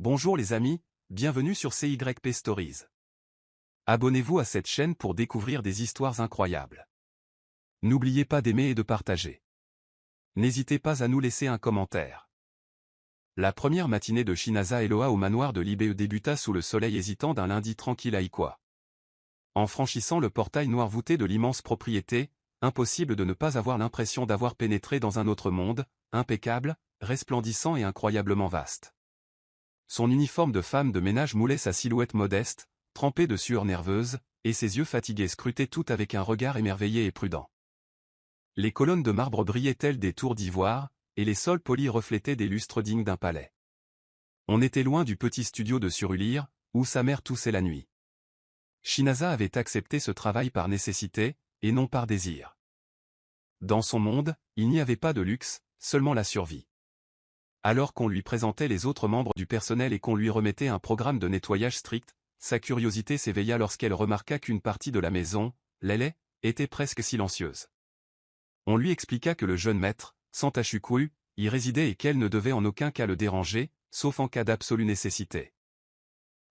Bonjour les amis, bienvenue sur CYP Stories. Abonnez-vous à cette chaîne pour découvrir des histoires incroyables. N'oubliez pas d'aimer et de partager. N'hésitez pas à nous laisser un commentaire. La première matinée de Shinaza Eloa au manoir de l'IBE débuta sous le soleil hésitant d'un lundi tranquille à Ikwa. En franchissant le portail noir voûté de l'immense propriété, impossible de ne pas avoir l'impression d'avoir pénétré dans un autre monde, impeccable, resplendissant et incroyablement vaste. Son uniforme de femme de ménage moulait sa silhouette modeste, trempée de sueur nerveuse, et ses yeux fatigués scrutaient tout avec un regard émerveillé et prudent. Les colonnes de marbre brillaient telles des tours d'ivoire, et les sols polis reflétaient des lustres dignes d'un palais. On était loin du petit studio de Surulire, où sa mère toussait la nuit. Shinaza avait accepté ce travail par nécessité, et non par désir. Dans son monde, il n'y avait pas de luxe, seulement la survie. Alors qu'on lui présentait les autres membres du personnel et qu'on lui remettait un programme de nettoyage strict, sa curiosité s'éveilla lorsqu'elle remarqua qu'une partie de la maison, Lélé, était presque silencieuse. On lui expliqua que le jeune maître, Santashukwu, y résidait et qu'elle ne devait en aucun cas le déranger, sauf en cas d'absolue nécessité.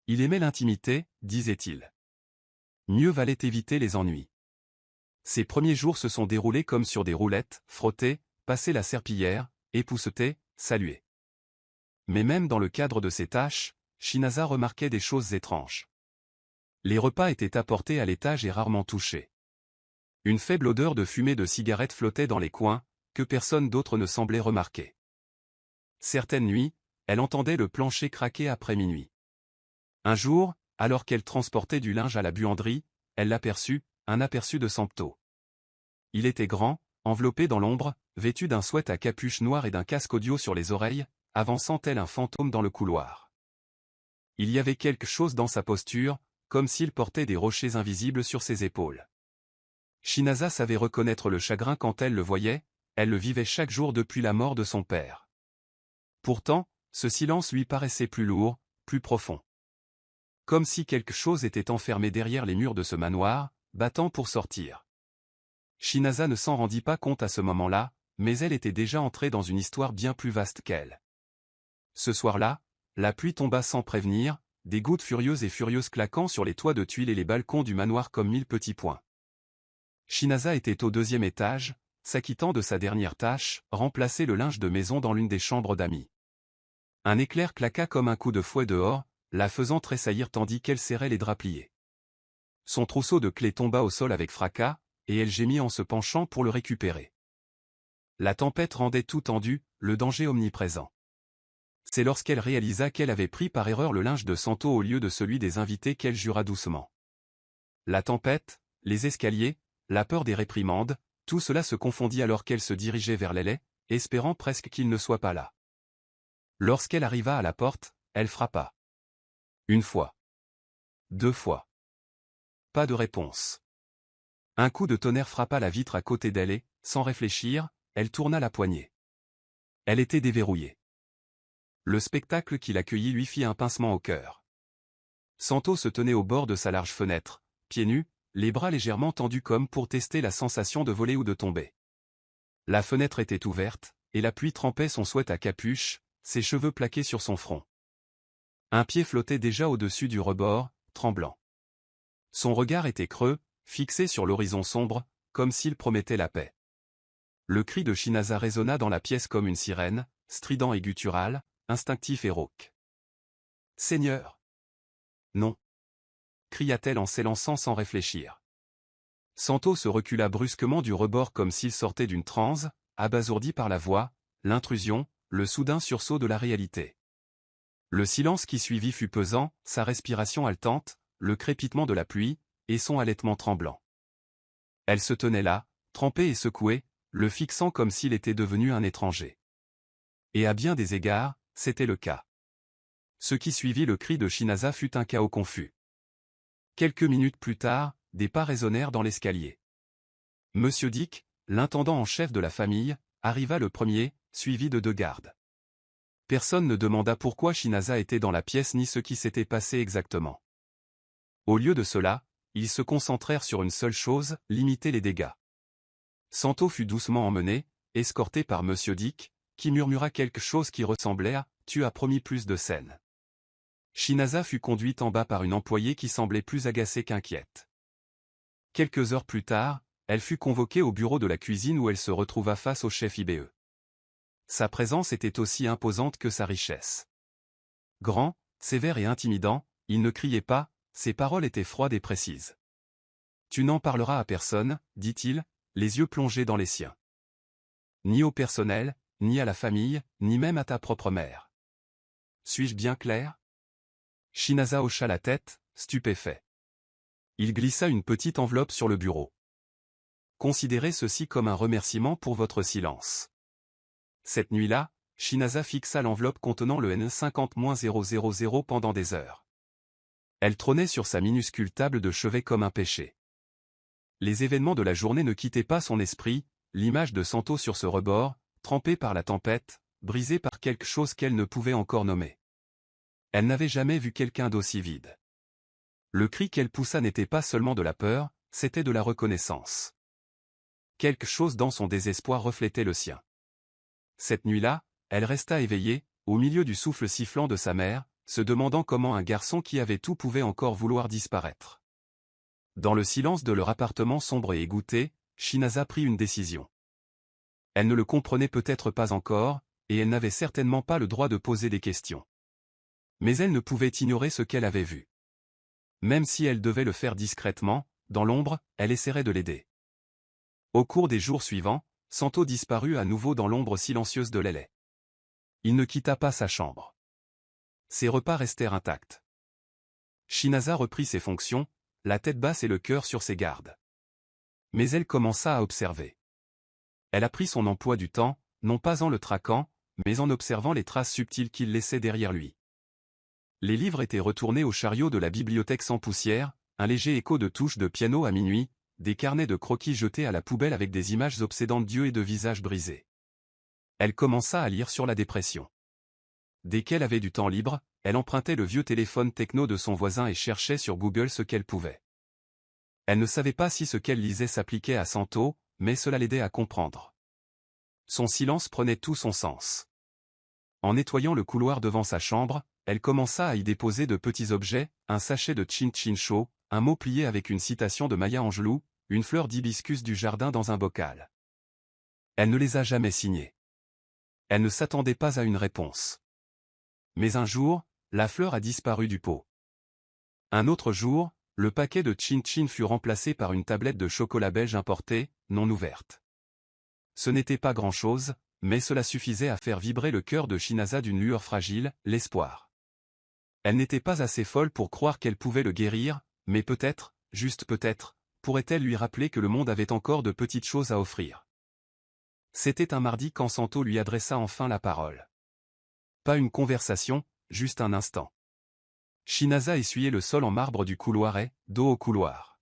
Il aimait l'intimité, disait-il. Mieux valait éviter les ennuis. Ses premiers jours se sont déroulés comme sur des roulettes, frotter, passer la serpillière, épousseter, saluer. Mais même dans le cadre de ces tâches, Shinaza remarquait des choses étranges. Les repas étaient apportés à l'étage et rarement touchés. Une faible odeur de fumée de cigarette flottait dans les coins, que personne d'autre ne semblait remarquer. Certaines nuits, elle entendait le plancher craquer après minuit. Un jour, alors qu'elle transportait du linge à la buanderie, elle l'aperçut, un aperçu de Sampto. Il était grand, enveloppé dans l'ombre, vêtu d'un sweat à capuche noire et d'un casque audio sur les oreilles, avançant tel un fantôme dans le couloir. Il y avait quelque chose dans sa posture, comme s'il portait des rochers invisibles sur ses épaules. Shinaza savait reconnaître le chagrin quand elle le voyait, elle le vivait chaque jour depuis la mort de son père. Pourtant, ce silence lui paraissait plus lourd, plus profond. Comme si quelque chose était enfermé derrière les murs de ce manoir, battant pour sortir. Shinaza ne s'en rendit pas compte à ce moment-là, mais elle était déjà entrée dans une histoire bien plus vaste qu'elle. Ce soir-là, la pluie tomba sans prévenir, des gouttes furieuses claquant sur les toits de tuiles et les balcons du manoir comme 1000 petits points. Shinaza était au 2e étage, s'acquittant de sa dernière tâche, remplacer le linge de maison dans l'une des chambres d'amis. Un éclair claqua comme un coup de fouet dehors, la faisant tressaillir tandis qu'elle serrait les draps pliés. Son trousseau de clés tomba au sol avec fracas, et elle gémit en se penchant pour le récupérer. La tempête rendait tout tendu, le danger omniprésent. C'est lorsqu'elle réalisa qu'elle avait pris par erreur le linge de Santo au lieu de celui des invités qu'elle jura doucement. La tempête, les escaliers, la peur des réprimandes, tout cela se confondit alors qu'elle se dirigeait vers Lélé, espérant presque qu'il ne soit pas là. Lorsqu'elle arriva à la porte, elle frappa. Une fois. 2 fois. Pas de réponse. Un coup de tonnerre frappa la vitre à côté d'elle et, sans réfléchir, elle tourna la poignée. Elle était déverrouillée. Le spectacle qui l'accueillit lui fit un pincement au cœur. Santo se tenait au bord de sa large fenêtre, pieds nus, les bras légèrement tendus comme pour tester la sensation de voler ou de tomber. La fenêtre était ouverte, et la pluie trempait son sweat à capuche, ses cheveux plaqués sur son front. Un pied flottait déjà au-dessus du rebord, tremblant. Son regard était creux, fixé sur l'horizon sombre, comme s'il promettait la paix. Le cri de Shinaza résonna dans la pièce comme une sirène, strident et guttural, instinctif et rauque. « Seigneur !» »« Non !» cria-t-elle en s'élançant sans réfléchir. Santo se recula brusquement du rebord comme s'il sortait d'une transe, abasourdi par la voix, l'intrusion, le soudain sursaut de la réalité. Le silence qui suivit fut pesant, sa respiration haletante, le crépitement de la pluie, et son halètement tremblant. Elle se tenait là, trempée et secouée, le fixant comme s'il était devenu un étranger. Et à bien des égards, c'était le cas. Ce qui suivit le cri de Shinaza fut un chaos confus. Quelques minutes plus tard, des pas résonnèrent dans l'escalier. Monsieur Dick, l'intendant en chef de la famille, arriva le premier, suivi de 2 gardes. Personne ne demanda pourquoi Shinaza était dans la pièce ni ce qui s'était passé exactement. Au lieu de cela, ils se concentrèrent sur une seule chose, limiter les dégâts. Santo fut doucement emmené, escorté par Monsieur Dick, qui murmura quelque chose qui ressemblait à « Tu as promis plus de scènes. » Shinaza fut conduite en bas par une employée qui semblait plus agacée qu'inquiète. Quelques heures plus tard, elle fut convoquée au bureau de la cuisine où elle se retrouva face au chef IBE. Sa présence était aussi imposante que sa richesse. Grand, sévère et intimidant, il ne criait pas, ses paroles étaient froides et précises. « Tu n'en parleras à personne, dit-il, les yeux plongés dans les siens. Ni au personnel, ni à la famille, ni même à ta propre mère. Suis-je bien clair ?» Shinaza hocha la tête, stupéfait. Il glissa une petite enveloppe sur le bureau. « Considérez ceci comme un remerciement pour votre silence. » Cette nuit-là, Shinaza fixa l'enveloppe contenant le N50-000 pendant des heures. Elle trônait sur sa minuscule table de chevet comme un péché. Les événements de la journée ne quittaient pas son esprit, l'image de Santo sur ce rebord, trempée par la tempête, brisée par quelque chose qu'elle ne pouvait encore nommer. Elle n'avait jamais vu quelqu'un d'aussi vide. Le cri qu'elle poussa n'était pas seulement de la peur, c'était de la reconnaissance. Quelque chose dans son désespoir reflétait le sien. Cette nuit-là, elle resta éveillée, au milieu du souffle sifflant de sa mère, se demandant comment un garçon qui avait tout pouvait encore vouloir disparaître. Dans le silence de leur appartement sombre et égoutté, Shinaza prit une décision. Elle ne le comprenait peut-être pas encore, et elle n'avait certainement pas le droit de poser des questions. Mais elle ne pouvait ignorer ce qu'elle avait vu. Même si elle devait le faire discrètement, dans l'ombre, elle essaierait de l'aider. Au cours des jours suivants, Santo disparut à nouveau dans l'ombre silencieuse de l'aile. Il ne quitta pas sa chambre. Ses repas restèrent intacts. Shinaza reprit ses fonctions, la tête basse et le cœur sur ses gardes. Mais elle commença à observer. Elle apprit son emploi du temps, non pas en le traquant, mais en observant les traces subtiles qu'il laissait derrière lui. Les livres étaient retournés au chariot de la bibliothèque sans poussière, un léger écho de touches de piano à minuit, des carnets de croquis jetés à la poubelle avec des images obsédantes d'yeux et de visages brisés. Elle commença à lire sur la dépression. Dès qu'elle avait du temps libre, elle empruntait le vieux téléphone techno de son voisin et cherchait sur Google ce qu'elle pouvait. Elle ne savait pas si ce qu'elle lisait s'appliquait à Santo, mais cela l'aidait à comprendre. Son silence prenait tout son sens. En nettoyant le couloir devant sa chambre, elle commença à y déposer de petits objets, un sachet de chin-chin chaud, un mot plié avec une citation de Maya Angelou, une fleur d'hibiscus du jardin dans un bocal. Elle ne les a jamais signés. Elle ne s'attendait pas à une réponse. Mais un jour, la fleur a disparu du pot. Un autre jour, le paquet de chin-chin fut remplacé par une tablette de chocolat belge importée, non ouverte. Ce n'était pas grand-chose, mais cela suffisait à faire vibrer le cœur de Shinaza d'une lueur fragile, l'espoir. Elle n'était pas assez folle pour croire qu'elle pouvait le guérir, mais peut-être, juste peut-être, pourrait-elle lui rappeler que le monde avait encore de petites choses à offrir. C'était un mardi quand Santo lui adressa enfin la parole. Pas une conversation, juste un instant. Shinaza essuyait le sol en marbre du couloir et, dos au couloir.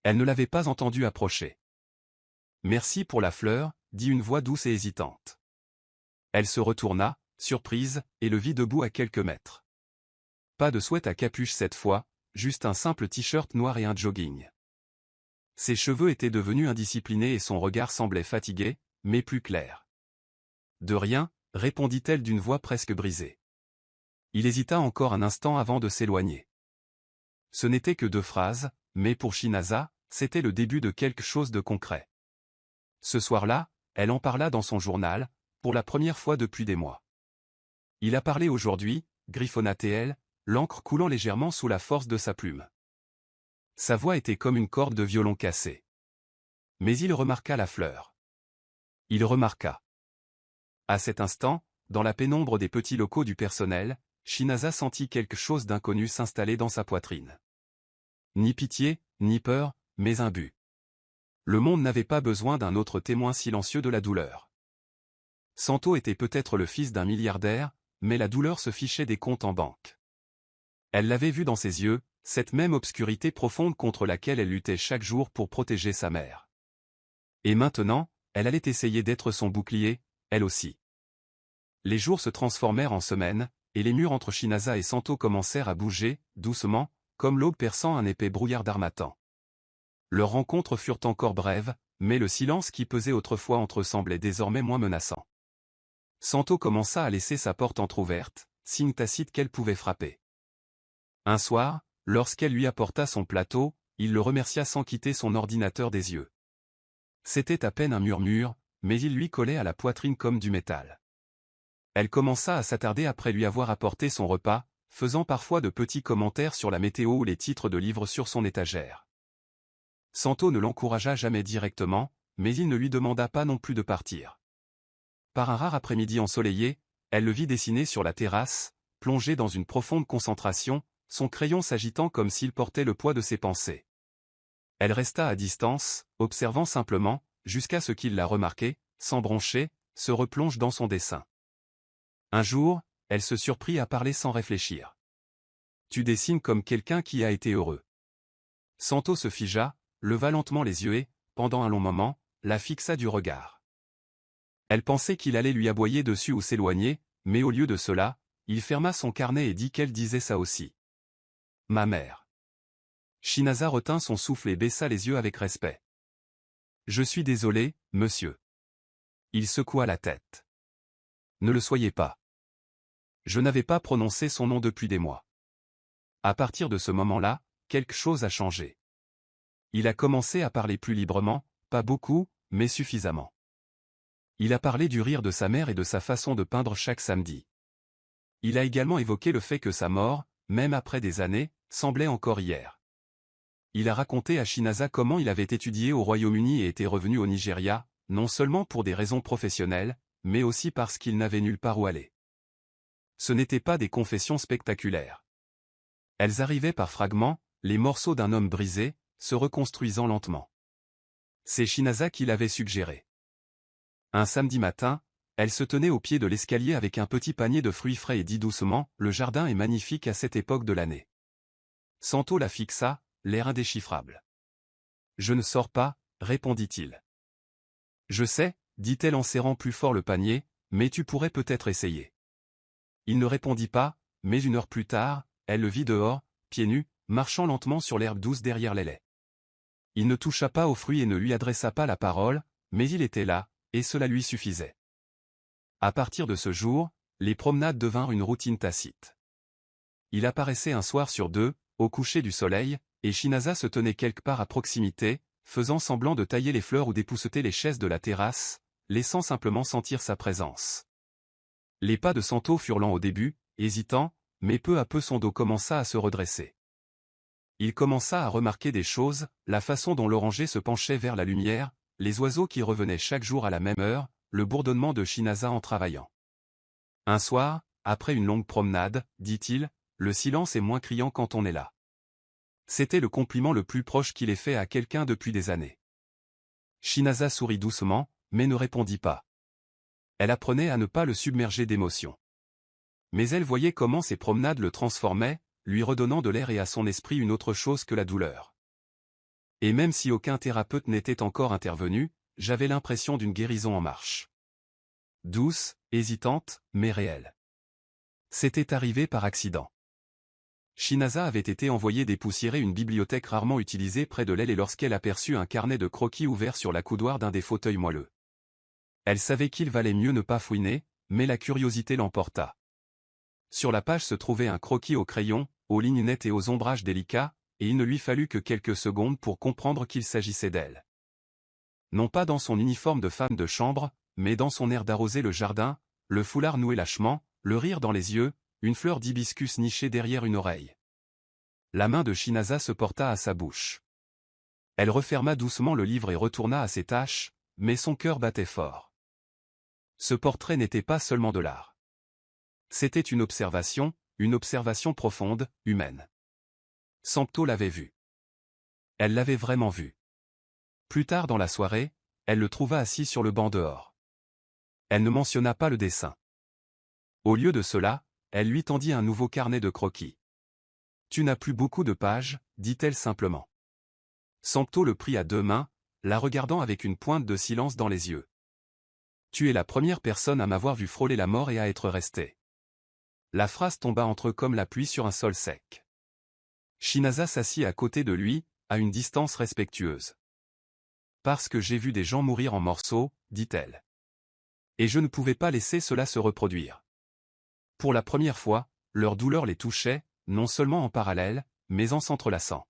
Elle ne l'avait pas entendu approcher. « Merci pour la fleur », dit une voix douce et hésitante. Elle se retourna, surprise, et le vit debout à quelques mètres. Pas de sweat à capuche cette fois, juste un simple t-shirt noir et un jogging. Ses cheveux étaient devenus indisciplinés et son regard semblait fatigué, mais plus clair. « De rien », répondit-elle d'une voix presque brisée. Il hésita encore un instant avant de s'éloigner. Ce n'était que 2 phrases, mais pour Shinaza, c'était le début de quelque chose de concret. Ce soir-là, elle en parla dans son journal, pour la première fois depuis des mois. Il a parlé aujourd'hui, griffonna-t-elle, l'encre coulant légèrement sous la force de sa plume. Sa voix était comme une corde de violon cassée. Mais il remarqua la fleur. Il remarqua. À cet instant, dans la pénombre des petits locaux du personnel, Shinaza sentit quelque chose d'inconnu s'installer dans sa poitrine. Ni pitié, ni peur, mais un but. Le monde n'avait pas besoin d'un autre témoin silencieux de la douleur. Santo était peut-être le fils d'un milliardaire, mais la douleur se fichait des comptes en banque. Elle l'avait vu dans ses yeux, cette même obscurité profonde contre laquelle elle luttait chaque jour pour protéger sa mère. Et maintenant, elle allait essayer d'être son bouclier, elle aussi. Les jours se transformèrent en semaines, et les murs entre Shinaza et Santo commencèrent à bouger, doucement, comme l'aube perçant un épais brouillard d'harmattan. Leurs rencontres furent encore brèves, mais le silence qui pesait autrefois entre eux semblait désormais moins menaçant. Santo commença à laisser sa porte entr'ouverte, signe tacite qu'elle pouvait frapper. Un soir, lorsqu'elle lui apporta son plateau, il le remercia sans quitter son ordinateur des yeux. C'était à peine un murmure, mais il lui collait à la poitrine comme du métal. Elle commença à s'attarder après lui avoir apporté son repas, faisant parfois de petits commentaires sur la météo ou les titres de livres sur son étagère. Santo ne l'encouragea jamais directement, mais il ne lui demanda pas non plus de partir. Par un rare après-midi ensoleillé, elle le vit dessiner sur la terrasse, plongé dans une profonde concentration, son crayon s'agitant comme s'il portait le poids de ses pensées. Elle resta à distance, observant simplement, jusqu'à ce qu'il la remarqué, sans broncher, se replonge dans son dessin. Un jour, elle se surprit à parler sans réfléchir. « Tu dessines comme quelqu'un qui a été heureux. » Santo se figea, leva lentement les yeux et, pendant un long moment, la fixa du regard. Elle pensait qu'il allait lui aboyer dessus ou s'éloigner, mais au lieu de cela, il ferma son carnet et dit qu'elle disait ça aussi. « Ma mère. » Shinaza retint son souffle et baissa les yeux avec respect. « Je suis désolé, monsieur. » Il secoua la tête. « Ne le soyez pas. Je n'avais pas prononcé son nom depuis des mois. » À partir de ce moment-là, quelque chose a changé. Il a commencé à parler plus librement, pas beaucoup, mais suffisamment. Il a parlé du rire de sa mère et de sa façon de peindre chaque samedi. Il a également évoqué le fait que sa mort, même après des années, semblait encore hier. Il a raconté à Shinaza comment il avait étudié au Royaume-Uni et était revenu au Nigeria, non seulement pour des raisons professionnelles, mais aussi parce qu'il n'avait nulle part où aller. Ce n'étaient pas des confessions spectaculaires. Elles arrivaient par fragments, les morceaux d'un homme brisé, se reconstruisant lentement. C'est Shinaza qui l'avait suggéré. Un samedi matin, elle se tenait au pied de l'escalier avec un petit panier de fruits frais et dit doucement, « Le jardin est magnifique à cette époque de l'année. » Santo la fixa, l'air indéchiffrable. « Je ne sors pas, » répondit-il. « Je sais, » dit-elle en serrant plus fort le panier, « mais tu pourrais peut-être essayer. » Il ne répondit pas, mais une heure plus tard, elle le vit dehors, pieds nus, marchant lentement sur l'herbe douce derrière les lais. Il ne toucha pas aux fruits et ne lui adressa pas la parole, mais il était là, et cela lui suffisait. À partir de ce jour, les promenades devinrent une routine tacite. Il apparaissait un soir sur deux, au coucher du soleil, et Shinaza se tenait quelque part à proximité, faisant semblant de tailler les fleurs ou d'épousseter les chaises de la terrasse, laissant simplement sentir sa présence. Les pas de Santo furent lents au début, hésitants, mais peu à peu son dos commença à se redresser. Il commença à remarquer des choses, la façon dont l'oranger se penchait vers la lumière, les oiseaux qui revenaient chaque jour à la même heure, le bourdonnement de Shinaza en travaillant. Un soir, après une longue promenade, dit-il, le silence est moins criant quand on est là. C'était le compliment le plus proche qu'il ait fait à quelqu'un depuis des années. Shinaza sourit doucement, mais ne répondit pas. Elle apprenait à ne pas le submerger d'émotions. Mais elle voyait comment ces promenades le transformaient, lui redonnant de l'air et à son esprit une autre chose que la douleur. Et même si aucun thérapeute n'était encore intervenu, j'avais l'impression d'une guérison en marche. Douce, hésitante, mais réelle. C'était arrivé par accident. Shinaza avait été envoyée dépoussiérer une bibliothèque rarement utilisée près de l'elle et lorsqu'elle aperçut un carnet de croquis ouvert sur l'accoudoir d'un des fauteuils moelleux. Elle savait qu'il valait mieux ne pas fouiner, mais la curiosité l'emporta. Sur la page se trouvait un croquis au crayon, aux lignes nettes et aux ombrages délicats, et il ne lui fallut que quelques secondes pour comprendre qu'il s'agissait d'elle. Non pas dans son uniforme de femme de chambre, mais dans son air d'arroser le jardin, le foulard noué lâchement, le rire dans les yeux, une fleur d'hibiscus nichée derrière une oreille. La main de Shinaza se porta à sa bouche. Elle referma doucement le livre et retourna à ses tâches, mais son cœur battait fort. Ce portrait n'était pas seulement de l'art. C'était une observation profonde, humaine. Santo l'avait vu. Elle l'avait vraiment vu. Plus tard dans la soirée, elle le trouva assis sur le banc dehors. Elle ne mentionna pas le dessin. Au lieu de cela, elle lui tendit un nouveau carnet de croquis. « Tu n'as plus beaucoup de pages, dit-elle simplement. Santo le prit à deux mains, la regardant avec une pointe de silence dans les yeux. « Tu es la première personne à m'avoir vu frôler la mort et à être restée. » La phrase tomba entre eux comme la pluie sur un sol sec. Shinaza s'assit à côté de lui, à une distance respectueuse. « Parce que j'ai vu des gens mourir en morceaux, dit-elle. Et je ne pouvais pas laisser cela se reproduire. Pour la première fois, leur douleur les touchait, non seulement en parallèle, mais en s'entrelaçant.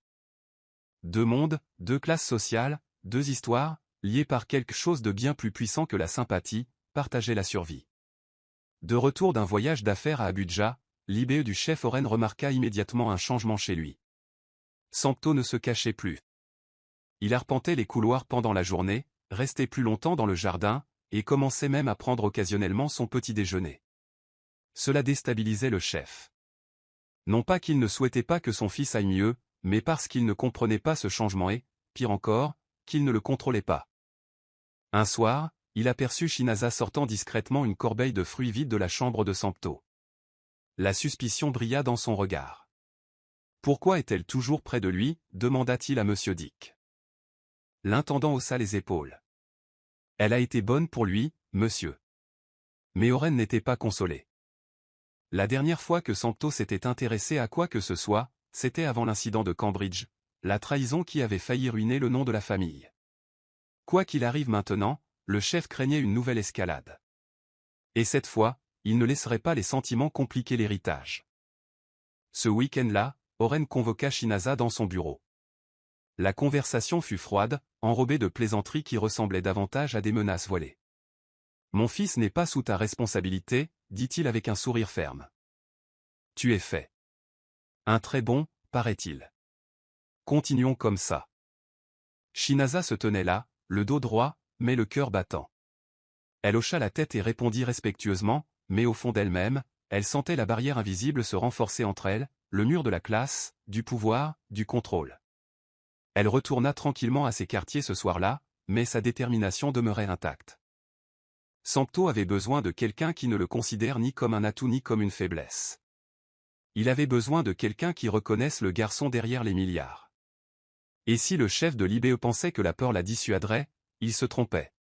Deux mondes, deux classes sociales, deux histoires, liées par quelque chose de bien plus puissant que la sympathie, partageaient la survie. De retour d'un voyage d'affaires à Abuja, l'IBE du chef Oren remarqua immédiatement un changement chez lui. Sampto ne se cachait plus. Il arpentait les couloirs pendant la journée, restait plus longtemps dans le jardin, et commençait même à prendre occasionnellement son petit déjeuner. Cela déstabilisait le chef. Non pas qu'il ne souhaitait pas que son fils aille mieux, mais parce qu'il ne comprenait pas ce changement et, pire encore, qu'il ne le contrôlait pas. Un soir, il aperçut Shinaza sortant discrètement une corbeille de fruits vide de la chambre de Sampto. La suspicion brilla dans son regard. « Pourquoi est-elle toujours près de lui » demanda-t-il à Monsieur Dick. L'intendant haussa les épaules. « Elle a été bonne pour lui, monsieur. » Mais Oren n'était pas consolé. La dernière fois que Sampto s'était intéressé à quoi que ce soit, c'était avant l'incident de Cambridge, la trahison qui avait failli ruiner le nom de la famille. Quoi qu'il arrive maintenant, le chef craignait une nouvelle escalade. Et cette fois, il ne laisserait pas les sentiments compliquer l'héritage. Ce week-end-là, Oren convoqua Shinaza dans son bureau. La conversation fut froide, enrobée de plaisanteries qui ressemblaient davantage à des menaces voilées. « Mon fils n'est pas sous ta responsabilité », dit-il avec un sourire ferme. « Tu es fait. Un très bon, paraît-il. Continuons comme ça. » Shinaza se tenait là, le dos droit, mais le cœur battant. Elle hocha la tête et répondit respectueusement, mais au fond d'elle-même, elle sentait la barrière invisible se renforcer entre elle, le mur de la classe, du pouvoir, du contrôle. Elle retourna tranquillement à ses quartiers ce soir-là, mais sa détermination demeurait intacte. Sampto avait besoin de quelqu'un qui ne le considère ni comme un atout ni comme une faiblesse. Il avait besoin de quelqu'un qui reconnaisse le garçon derrière les milliards. Et si le chef de l'IBE pensait que la peur la dissuaderait, il se trompait.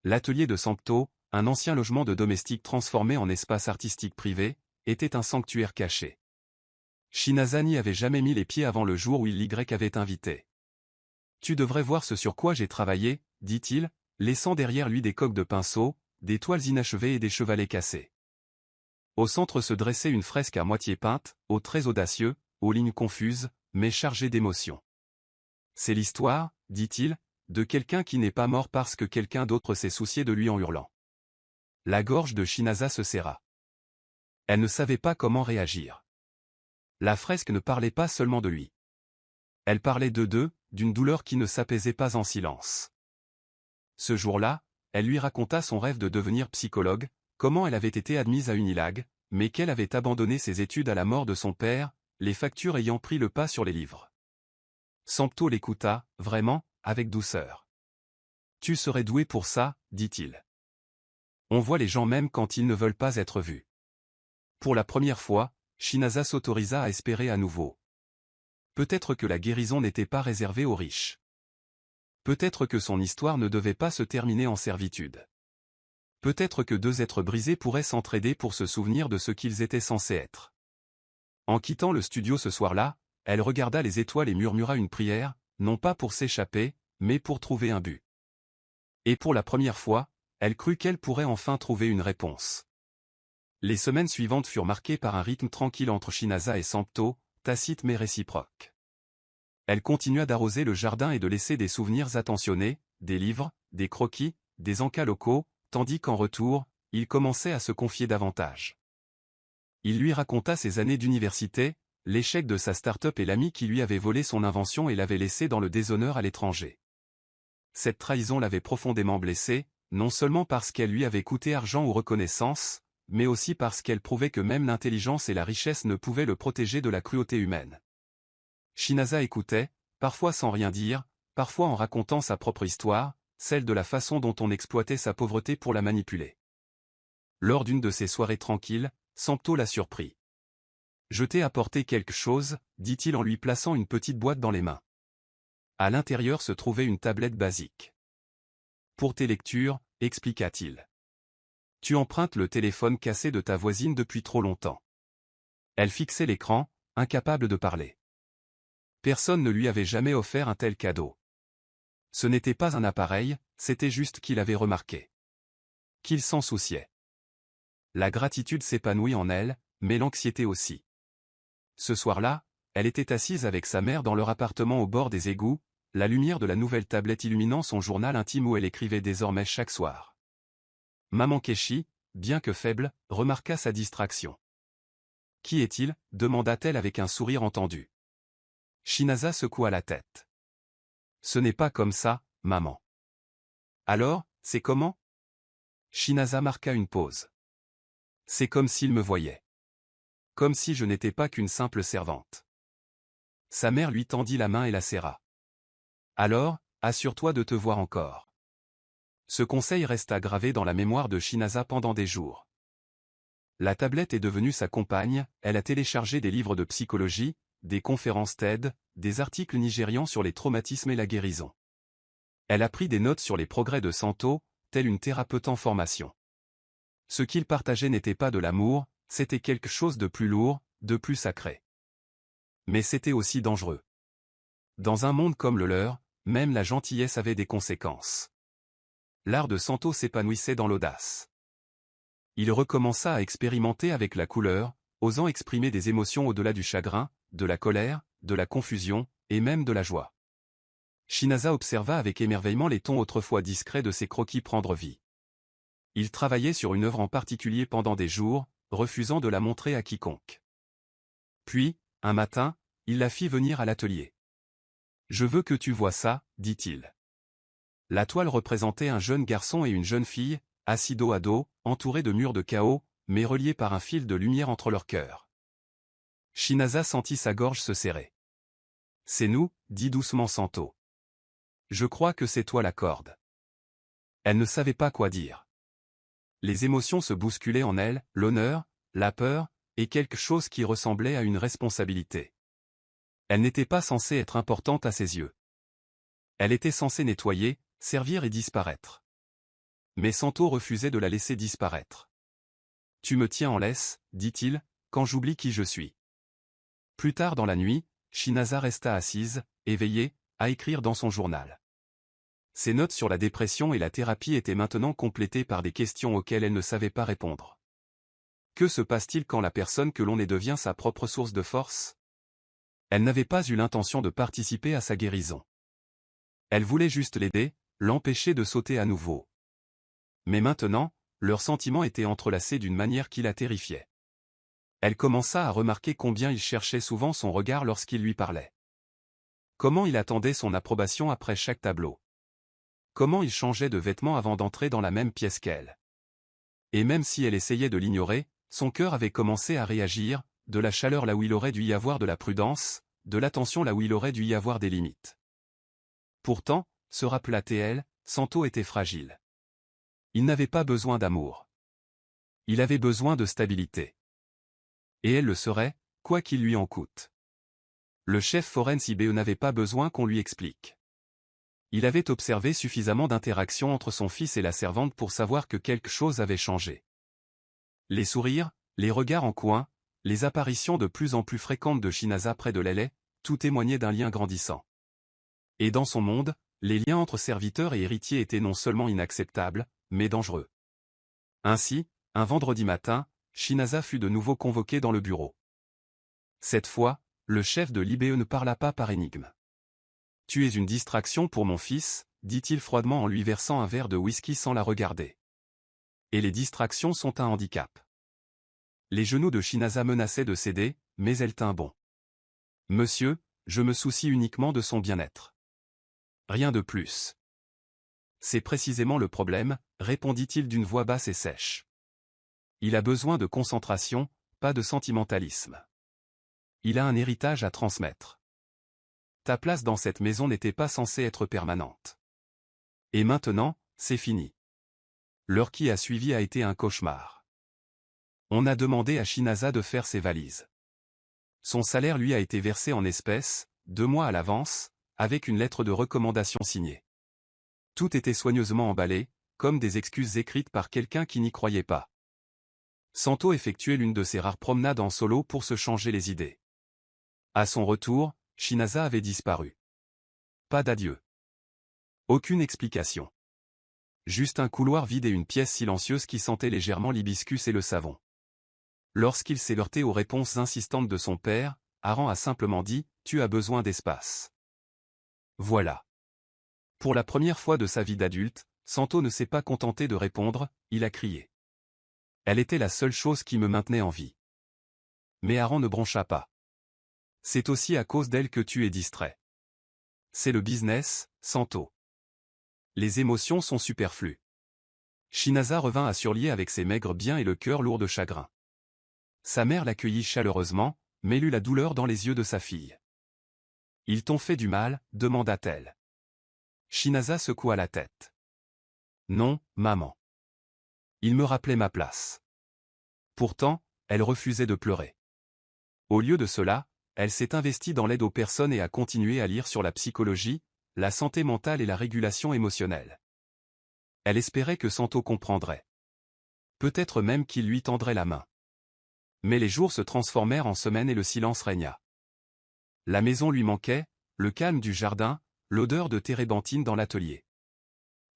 L'atelier de Sampto, un ancien logement de domestique transformé en espace artistique privé, était un sanctuaire caché. Shinaza n'y avait jamais mis les pieds avant le jour où il l'Y avait invité. « Tu devrais voir ce sur quoi j'ai travaillé, » dit-il, laissant derrière lui des coques de pinceau, des toiles inachevées et des chevalets cassés. Au centre se dressait une fresque à moitié peinte, aux traits audacieux, aux lignes confuses, mais chargées d'émotion. « C'est l'histoire, » dit-il, de quelqu'un qui n'est pas mort parce que quelqu'un d'autre s'est soucié de lui en hurlant. La gorge de Shinaza se serra. Elle ne savait pas comment réagir. La fresque ne parlait pas seulement de lui. Elle parlait d'eux deux, d'une douleur qui ne s'apaisait pas en silence. Ce jour-là, elle lui raconta son rêve de devenir psychologue, comment elle avait été admise à Unilag, mais qu'elle avait abandonné ses études à la mort de son père, les factures ayant pris le pas sur les livres. Sampto l'écouta, vraiment, avec douceur. « Tu serais doué pour ça, » dit-il. On voit les gens même quand ils ne veulent pas être vus. Pour la première fois, Shinaza s'autorisa à espérer à nouveau. Peut-être que la guérison n'était pas réservée aux riches. Peut-être que son histoire ne devait pas se terminer en servitude. Peut-être que deux êtres brisés pourraient s'entraider pour se souvenir de ce qu'ils étaient censés être. En quittant le studio ce soir-là, elle regarda les étoiles et murmura une prière, non pas pour s'échapper, mais pour trouver un but. Et pour la première fois, elle crut qu'elle pourrait enfin trouver une réponse. Les semaines suivantes furent marquées par un rythme tranquille entre Shinaza et Sampto, tacite mais réciproque. Elle continua d'arroser le jardin et de laisser des souvenirs attentionnés, des livres, des croquis, des encas locaux, tandis qu'en retour, il commençait à se confier davantage. Il lui raconta ses années d'université, l'échec de sa start-up et l'ami qui lui avait volé son invention et l'avait laissé dans le déshonneur à l'étranger. Cette trahison l'avait profondément blessé, non seulement parce qu'elle lui avait coûté argent ou reconnaissance, mais aussi parce qu'elle prouvait que même l'intelligence et la richesse ne pouvaient le protéger de la cruauté humaine. Shinaza écoutait, parfois sans rien dire, parfois en racontant sa propre histoire, celle de la façon dont on exploitait sa pauvreté pour la manipuler. Lors d'une de ces soirées tranquilles, Sampto la surprit. « Je t'ai apporté quelque chose, » dit-il en lui plaçant une petite boîte dans les mains. À l'intérieur se trouvait une tablette basique. « Pour tes lectures, » expliqua-t-il. « Tu empruntes le téléphone cassé de ta voisine depuis trop longtemps. » Elle fixait l'écran, incapable de parler. Personne ne lui avait jamais offert un tel cadeau. Ce n'était pas un appareil, c'était juste qu'il avait remarqué. Qu'il s'en souciait. La gratitude s'épanouit en elle, mais l'anxiété aussi. Ce soir-là, elle était assise avec sa mère dans leur appartement au bord des égouts, la lumière de la nouvelle tablette illuminant son journal intime où elle écrivait désormais chaque soir. Maman Keshi, bien que faible, remarqua sa distraction. « Qui est-il » demanda-t-elle avec un sourire entendu. Shinaza secoua la tête. « Ce n'est pas comme ça, maman. »« Alors, c'est comment ?» Shinaza marqua une pause. « C'est comme s'il me voyait. Comme si je n'étais pas qu'une simple servante. » Sa mère lui tendit la main et la serra. « Alors, assure-toi de te voir encore. » Ce conseil resta gravé dans la mémoire de Shinaza pendant des jours. La tablette est devenue sa compagne, elle a téléchargé des livres de psychologie, des conférences TED, des articles nigérians sur les traumatismes et la guérison. Elle a pris des notes sur les progrès de Santo, telle une thérapeute en formation. Ce qu'ils partageaient n'était pas de l'amour, c'était quelque chose de plus lourd, de plus sacré. Mais c'était aussi dangereux. Dans un monde comme le leur, même la gentillesse avait des conséquences. L'art de Santo s'épanouissait dans l'audace. Il recommença à expérimenter avec la couleur, osant exprimer des émotions au-delà du chagrin, de la colère, de la confusion, et même de la joie. Shinaza observa avec émerveillement les tons autrefois discrets de ses croquis prendre vie. Il travaillait sur une œuvre en particulier pendant des jours, refusant de la montrer à quiconque. Puis, un matin, il la fit venir à l'atelier. « Je veux que tu vois ça, dit-il. » La toile représentait un jeune garçon et une jeune fille, assis dos à dos, entourés de murs de chaos, mais reliés par un fil de lumière entre leurs cœurs. Shinaza sentit sa gorge se serrer. « C'est nous, dit doucement Santo. Je crois que c'est toi la corde. » Elle ne savait pas quoi dire. Les émotions se bousculaient en elle, l'honneur, la peur, et quelque chose qui ressemblait à une responsabilité. Elle n'était pas censée être importante à ses yeux. Elle était censée nettoyer, servir et disparaître. Mais Santo refusait de la laisser disparaître. « Tu me tiens en laisse, dit-il, quand j'oublie qui je suis. » Plus tard dans la nuit, Shinaza resta assise, éveillée, à écrire dans son journal. Ses notes sur la dépression et la thérapie étaient maintenant complétées par des questions auxquelles elle ne savait pas répondre. Que se passe-t-il quand la personne que l'on est devient sa propre source de force? Elle n'avait pas eu l'intention de participer à sa guérison. Elle voulait juste l'aider, l'empêcher de sauter à nouveau. Mais maintenant, leurs sentiments étaient entrelacés d'une manière qui la terrifiait. Elle commença à remarquer combien il cherchait souvent son regard lorsqu'il lui parlait. Comment il attendait son approbation après chaque tableau. Comment il changeait de vêtements avant d'entrer dans la même pièce qu'elle. Et même si elle essayait de l'ignorer, son cœur avait commencé à réagir, de la chaleur là où il aurait dû y avoir de la prudence, de l'attention là où il aurait dû y avoir des limites. Pourtant, se rappela-t-elle, Santo était fragile. Il n'avait pas besoin d'amour. Il avait besoin de stabilité. Et elle le serait, quoi qu'il lui en coûte. Le chef forense IBE n'avait pas besoin qu'on lui explique. Il avait observé suffisamment d'interactions entre son fils et la servante pour savoir que quelque chose avait changé. Les sourires, les regards en coin, les apparitions de plus en plus fréquentes de Shinaza près de Lele, tout témoignait d'un lien grandissant. Et dans son monde, les liens entre serviteurs et héritiers étaient non seulement inacceptables, mais dangereux. Ainsi, un vendredi matin, Shinaza fut de nouveau convoqué dans le bureau. Cette fois, le chef de l'IBE ne parla pas par énigme. « Tu es une distraction pour mon fils », dit-il froidement en lui versant un verre de whisky sans la regarder. Et les distractions sont un handicap. Les genoux de Shinaza menaçaient de céder, mais elle tint bon. « Monsieur, je me soucie uniquement de son bien-être. Rien de plus. » C'est précisément le problème, répondit-il d'une voix basse et sèche. Il a besoin de concentration, pas de sentimentalisme. Il a un héritage à transmettre. Ta place dans cette maison n'était pas censée être permanente. Et maintenant, c'est fini. L'heure qui a suivi a été un cauchemar. On a demandé à Shinaza de faire ses valises. Son salaire lui a été versé en espèces, 2 mois à l'avance, avec une lettre de recommandation signée. Tout était soigneusement emballé, comme des excuses écrites par quelqu'un qui n'y croyait pas. Santo effectuait l'une de ses rares promenades en solo pour se changer les idées. À son retour, Shinaza avait disparu. Pas d'adieu. Aucune explication. Juste un couloir vide et une pièce silencieuse qui sentait légèrement l'hibiscus et le savon. Lorsqu'il s'est heurté aux réponses insistantes de son père, Aaron a simplement dit « Tu as besoin d'espace ». Voilà. Pour la première fois de sa vie d'adulte, Santo ne s'est pas contenté de répondre, il a crié. Elle était la seule chose qui me maintenait en vie. Mais Aaron ne broncha pas. C'est aussi à cause d'elle que tu es distrait. C'est le business, Santo. Les émotions sont superflues. Shinaza revint à Surlier avec ses maigres biens et le cœur lourd de chagrin. Sa mère l'accueillit chaleureusement, mais lut la douleur dans les yeux de sa fille. « Ils t'ont fait du mal ?» demanda-t-elle. Shinaza secoua la tête. « Non, maman. Il me rappelait ma place. » Pourtant, elle refusait de pleurer. Au lieu de cela, elle s'est investie dans l'aide aux personnes et a continué à lire sur la psychologie, la santé mentale et la régulation émotionnelle. Elle espérait que Santo comprendrait. Peut-être même qu'il lui tendrait la main. Mais les jours se transformèrent en semaines et le silence régna. La maison lui manquait, le calme du jardin, l'odeur de térébenthine dans l'atelier.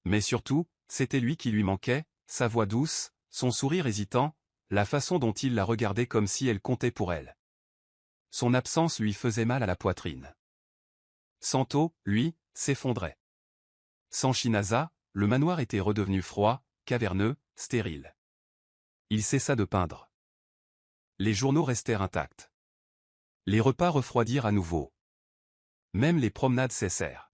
Mais surtout, c'était lui qui lui manquait, sa voix douce, son sourire hésitant, la façon dont il la regardait comme si elle comptait pour elle. Son absence lui faisait mal à la poitrine. Santo, lui, s'effondrait. Sans Shinaza, le manoir était redevenu froid, caverneux, stérile. Il cessa de peindre. Les journaux restèrent intacts. Les repas refroidirent à nouveau. Même les promenades cessèrent.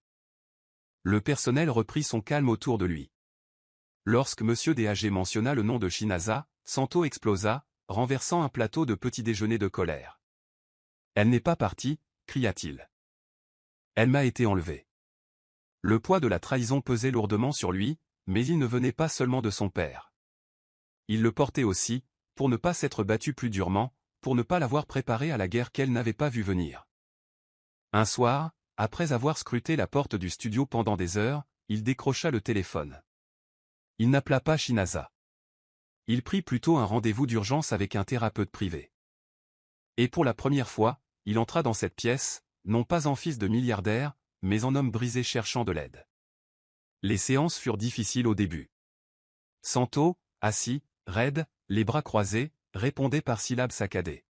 Le personnel reprit son calme autour de lui. Lorsque M. DAG mentionna le nom de Shinaza, Santo explosa, renversant un plateau de petit déjeuner de colère. « Elle n'est pas partie » cria-t-il. « Elle m'a été enlevée. » Le poids de la trahison pesait lourdement sur lui, mais il ne venait pas seulement de son père. Il le portait aussi, pour ne pas s'être battu plus durement, pour ne pas l'avoir préparé à la guerre qu'elle n'avait pas vu venir. Un soir, après avoir scruté la porte du studio pendant des heures, il décrocha le téléphone. Il n'appela pas Shinaza. Il prit plutôt un rendez-vous d'urgence avec un thérapeute privé. Et pour la première fois, il entra dans cette pièce, non pas en fils de milliardaire, mais en homme brisé cherchant de l'aide. Les séances furent difficiles au début. Santo, assis, raide, les bras croisés, répondait par syllabes saccadées.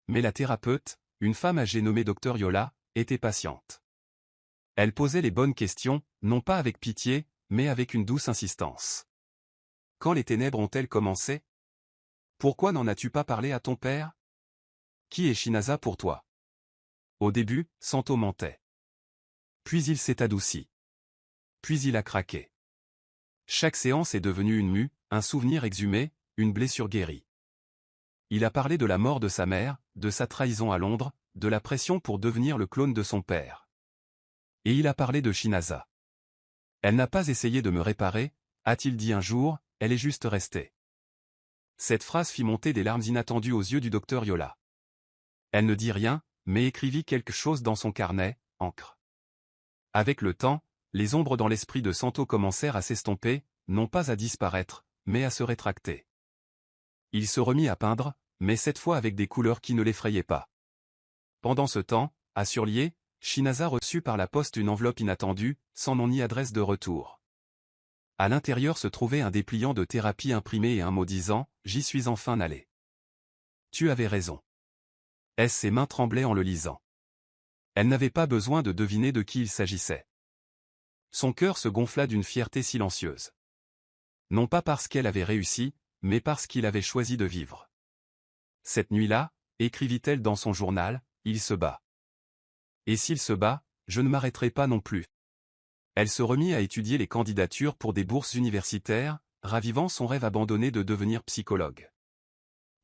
Mais la thérapeute, une femme âgée nommée Dr Yola, était patiente. Elle posait les bonnes questions, non pas avec pitié, mais avec une douce insistance. Quand les ténèbres ont-elles commencé? Pourquoi n'en as-tu pas parlé à ton père? Qui est Shinaza pour toi? Au début, Santo mentait. Puis il s'est adouci. Puis il a craqué. Chaque séance est devenue une mue, un souvenir exhumé, une blessure guérie. Il a parlé de la mort de sa mère, de sa trahison à Londres, de la pression pour devenir le clone de son père. Et il a parlé de Shinaza. Elle n'a pas essayé de me réparer, a-t-il dit un jour, elle est juste restée. Cette phrase fit monter des larmes inattendues aux yeux du docteur Yola. Elle ne dit rien, mais écrivit quelque chose dans son carnet, encre. Avec le temps, les ombres dans l'esprit de Santo commencèrent à s'estomper, non pas à disparaître, mais à se rétracter. Il se remit à peindre, mais cette fois avec des couleurs qui ne l'effrayaient pas. Pendant ce temps, à Surlier, Shinaza reçut par la poste une enveloppe inattendue, sans nom ni adresse de retour. À l'intérieur se trouvait un dépliant de thérapie imprimé et un mot disant « J'y suis enfin allé ». Tu avais raison. Ses mains tremblaient en le lisant. Elle n'avait pas besoin de deviner de qui il s'agissait. Son cœur se gonfla d'une fierté silencieuse. Non pas parce qu'elle avait réussi, mais parce qu'il avait choisi de vivre. Cette nuit-là, écrivit-elle dans son journal, il se bat. Et s'il se bat, je ne m'arrêterai pas non plus. Elle se remit à étudier les candidatures pour des bourses universitaires, ravivant son rêve abandonné de devenir psychologue.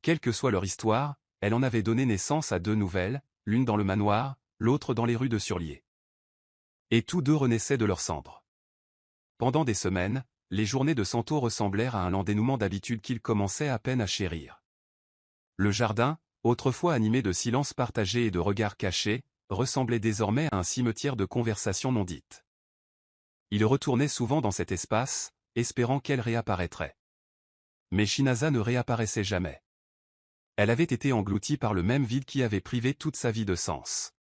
Quelle que soit leur histoire, elle en avait donné naissance à deux nouvelles, l'une dans le manoir, l'autre dans les rues de Surlier. Et tous deux renaissaient de leurs cendres. Pendant des semaines, les journées de Santo ressemblèrent à un lent dénouement d'habitude qu'il commençait à peine à chérir. Le jardin, autrefois animé de silences partagés et de regards cachés, ressemblait désormais à un cimetière de conversations non dites. Il retournait souvent dans cet espace, espérant qu'elle réapparaîtrait. Mais Shinaza ne réapparaissait jamais. Elle avait été engloutie par le même vide qui avait privé toute sa vie de sens.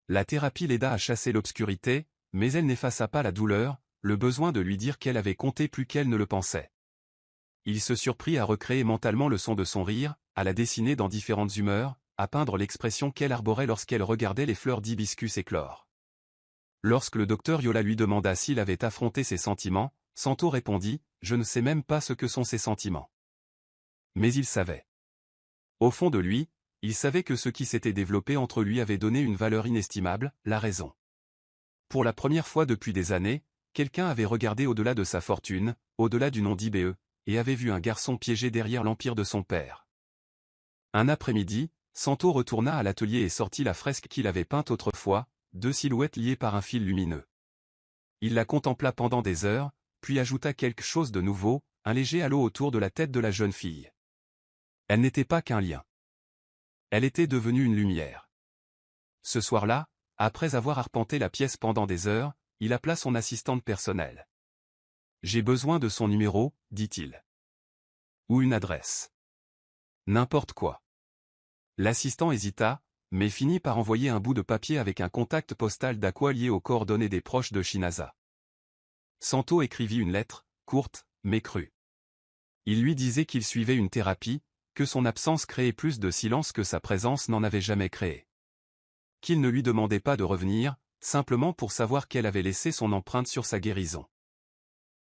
La thérapie l'aida à chasser l'obscurité, mais elle n'effaça pas la douleur, le besoin de lui dire qu'elle avait compté plus qu'elle ne le pensait. Il se surprit à recréer mentalement le son de son rire, à la dessiner dans différentes humeurs, à peindre l'expression qu'elle arborait lorsqu'elle regardait les fleurs d'hibiscus éclore. Lorsque le docteur Yola lui demanda s'il avait affronté ses sentiments, Santo répondit « Je ne sais même pas ce que sont ces sentiments. » Mais il savait. Au fond de lui, il savait que ce qui s'était développé entre lui avait donné une valeur inestimable, la raison. Pour la première fois depuis des années, quelqu'un avait regardé au-delà de sa fortune, au-delà du nom d'IBE, et avait vu un garçon piégé derrière l'empire de son père. Un après-midi, Santo retourna à l'atelier et sortit la fresque qu'il avait peinte autrefois, deux silhouettes liées par un fil lumineux. Il la contempla pendant des heures, puis ajouta quelque chose de nouveau, un léger halo autour de la tête de la jeune fille. Elle n'était pas qu'un lien. Elle était devenue une lumière. Ce soir-là, après avoir arpenté la pièce pendant des heures, il appela son assistante personnelle. « J'ai besoin de son numéro, dit-il. Ou une adresse. N'importe quoi. » L'assistant hésita, mais finit par envoyer un bout de papier avec un contact postal d'Aqua lié aux coordonnées des proches de Shinaza. Santo écrivit une lettre, courte, mais crue. Il lui disait qu'il suivait une thérapie, que son absence créait plus de silence que sa présence n'en avait jamais créé. Qu'il ne lui demandait pas de revenir, simplement pour savoir qu'elle avait laissé son empreinte sur sa guérison.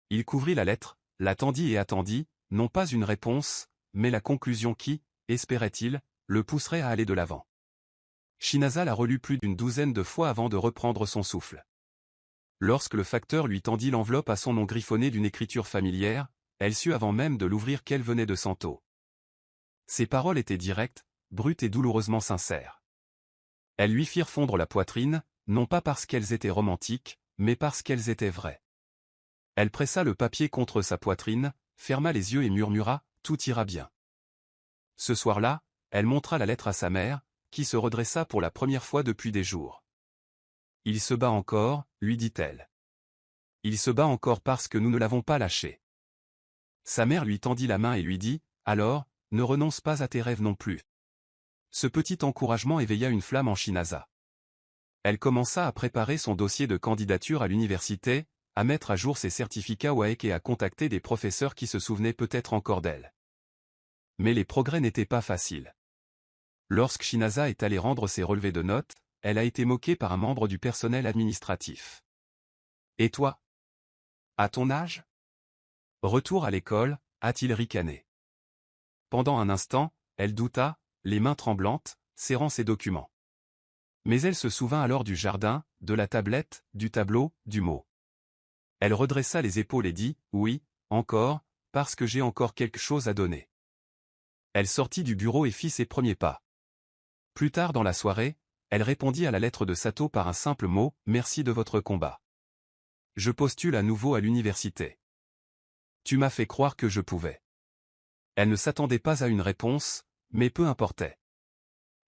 Il couvrit la lettre, l'attendit et attendit, non pas une réponse, mais la conclusion qui, espérait-il, le pousserait à aller de l'avant. Shinaza la relut plus d'une douzaine de fois avant de reprendre son souffle. Lorsque le facteur lui tendit l'enveloppe à son nom griffonné d'une écriture familière, elle sut avant même de l'ouvrir qu'elle venait de Santo. Ses paroles étaient directes, brutes et douloureusement sincères. Elles lui firent fondre la poitrine, non pas parce qu'elles étaient romantiques, mais parce qu'elles étaient vraies. Elle pressa le papier contre sa poitrine, ferma les yeux et murmura « Tout ira bien ». Ce soir-là, elle montra la lettre à sa mère, qui se redressa pour la première fois depuis des jours. « Il se bat encore, lui dit-elle. Il se bat encore parce que nous ne l'avons pas lâché. » Sa mère lui tendit la main et lui dit « Alors, ne renonce pas à tes rêves non plus. » Ce petit encouragement éveilla une flamme en Shinaza. Elle commença à préparer son dossier de candidature à l'université, à mettre à jour ses certificats WAEC et à contacter des professeurs qui se souvenaient peut-être encore d'elle. Mais les progrès n'étaient pas faciles. Lorsque Shinaza est allée rendre ses relevés de notes, elle a été moquée par un membre du personnel administratif. « Et toi? À ton âge? » Retour à l'école, a-t-il ricané. Pendant un instant, elle douta, les mains tremblantes, serrant ses documents. Mais elle se souvint alors du jardin, de la tablette, du tableau, du mot. Elle redressa les épaules et dit « Oui, encore, parce que j'ai encore quelque chose à donner. » Elle sortit du bureau et fit ses premiers pas. Plus tard dans la soirée, elle répondit à la lettre de Sato par un simple mot « Merci de votre combat. Je postule à nouveau à l'université. Tu m'as fait croire que je pouvais. » Elle ne s'attendait pas à une réponse, mais peu importait.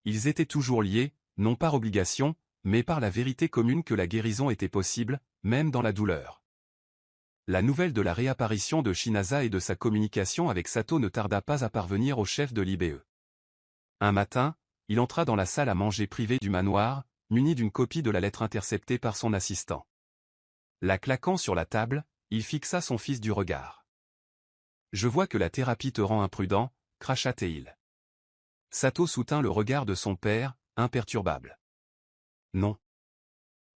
Ils étaient toujours liés, non par obligation, mais par la vérité commune que la guérison était possible, même dans la douleur. La nouvelle de la réapparition de Shinaza et de sa communication avec Sato ne tarda pas à parvenir au chef de l'IBE. Un matin, il entra dans la salle à manger privée du manoir, muni d'une copie de la lettre interceptée par son assistant. La claquant sur la table, il fixa son fils du regard. « Je vois que la thérapie te rend imprudent, » cracha-t-il. Sato soutint le regard de son père, imperturbable. « Non.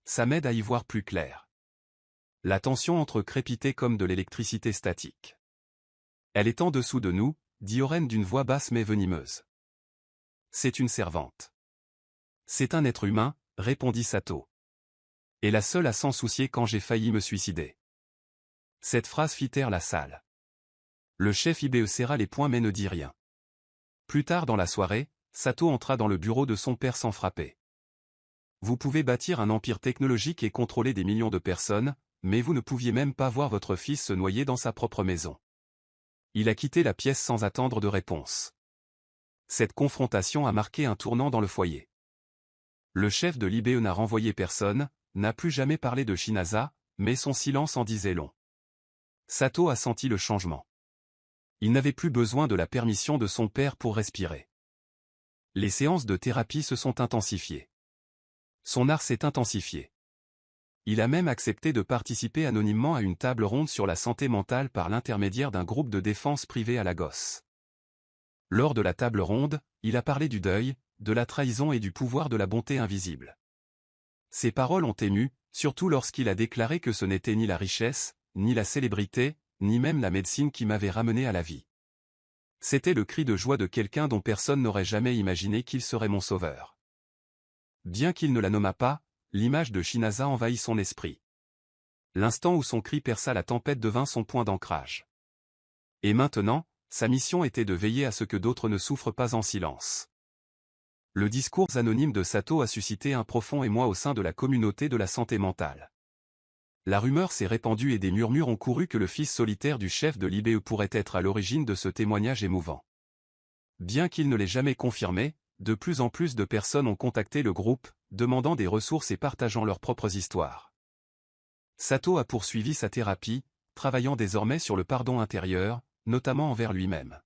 Ça m'aide à y voir plus clair. » La tension entre crépitait comme de l'électricité statique. « Elle est en dessous de nous, » dit Oren d'une voix basse mais venimeuse. « C'est une servante. »« C'est un être humain, » répondit Sato. « Et la seule à s'en soucier quand j'ai failli me suicider. » Cette phrase fit taire la salle. Le chef IBE serra les poings mais ne dit rien. Plus tard dans la soirée, Sato entra dans le bureau de son père sans frapper. « Vous pouvez bâtir un empire technologique et contrôler des millions de personnes, mais vous ne pouviez même pas voir votre fils se noyer dans sa propre maison. » Il a quitté la pièce sans attendre de réponse. Cette confrontation a marqué un tournant dans le foyer. Le chef de l'IBE n'a renvoyé personne, n'a plus jamais parlé de Shinaza, mais son silence en disait long. Sato a senti le changement. Il n'avait plus besoin de la permission de son père pour respirer. Les séances de thérapie se sont intensifiées. Son art s'est intensifié. Il a même accepté de participer anonymement à une table ronde sur la santé mentale par l'intermédiaire d'un groupe de défense privé à Lagos. Lors de la table ronde, il a parlé du deuil, de la trahison et du pouvoir de la bonté invisible. Ces paroles ont ému, surtout lorsqu'il a déclaré que ce n'était ni la richesse, ni la célébrité, ni même la médecine qui m'avait ramené à la vie. C'était le cri de joie de quelqu'un dont personne n'aurait jamais imaginé qu'il serait mon sauveur. Bien qu'il ne la nommât pas, l'image de Shinaza envahit son esprit. L'instant où son cri perça la tempête devint son point d'ancrage. Et maintenant, sa mission était de veiller à ce que d'autres ne souffrent pas en silence. Le discours anonyme de Sato a suscité un profond émoi au sein de la communauté de la santé mentale. La rumeur s'est répandue et des murmures ont couru que le fils solitaire du chef de l'IBE pourrait être à l'origine de ce témoignage émouvant. Bien qu'il ne l'ait jamais confirmé, de plus en plus de personnes ont contacté le groupe, demandant des ressources et partageant leurs propres histoires. Sato a poursuivi sa thérapie, travaillant désormais sur le pardon intérieur, notamment envers lui-même.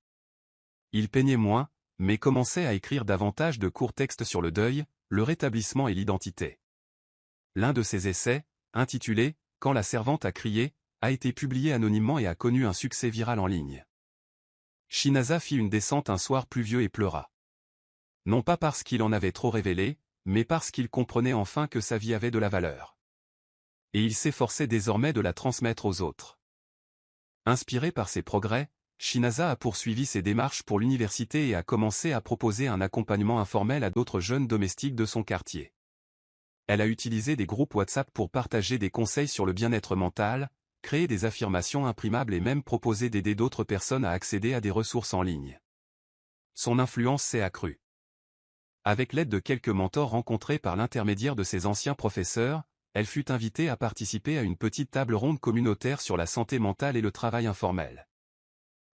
Il peignait moins, mais commençait à écrire davantage de courts textes sur le deuil, le rétablissement et l'identité. L'un de ses essais, intitulé « Quand la servante a crié », a été publié anonymement et a connu un succès viral en ligne. Shinaza fit une descente un soir pluvieux et pleura. Non pas parce qu'il en avait trop révélé, mais parce qu'il comprenait enfin que sa vie avait de la valeur. Et il s'efforçait désormais de la transmettre aux autres. Inspiré par ses progrès, Shinaza a poursuivi ses démarches pour l'université et a commencé à proposer un accompagnement informel à d'autres jeunes domestiques de son quartier. Elle a utilisé des groupes WhatsApp pour partager des conseils sur le bien-être mental, créer des affirmations imprimables et même proposer d'aider d'autres personnes à accéder à des ressources en ligne. Son influence s'est accrue. Avec l'aide de quelques mentors rencontrés par l'intermédiaire de ses anciens professeurs, elle fut invitée à participer à une petite table ronde communautaire sur la santé mentale et le travail informel.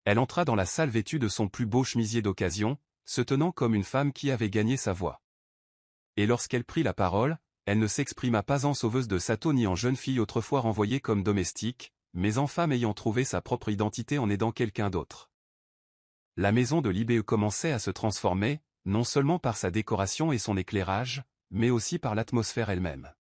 Elle entra dans la salle vêtue de son plus beau chemisier d'occasion, se tenant comme une femme qui avait gagné sa voix. Et lorsqu'elle prit la parole, elle ne s'exprima pas en sauveuse de Sato ni en jeune fille autrefois renvoyée comme domestique, mais en femme ayant trouvé sa propre identité en aidant quelqu'un d'autre. La maison de l'IBE commençait à se transformer, non seulement par sa décoration et son éclairage, mais aussi par l'atmosphère elle-même.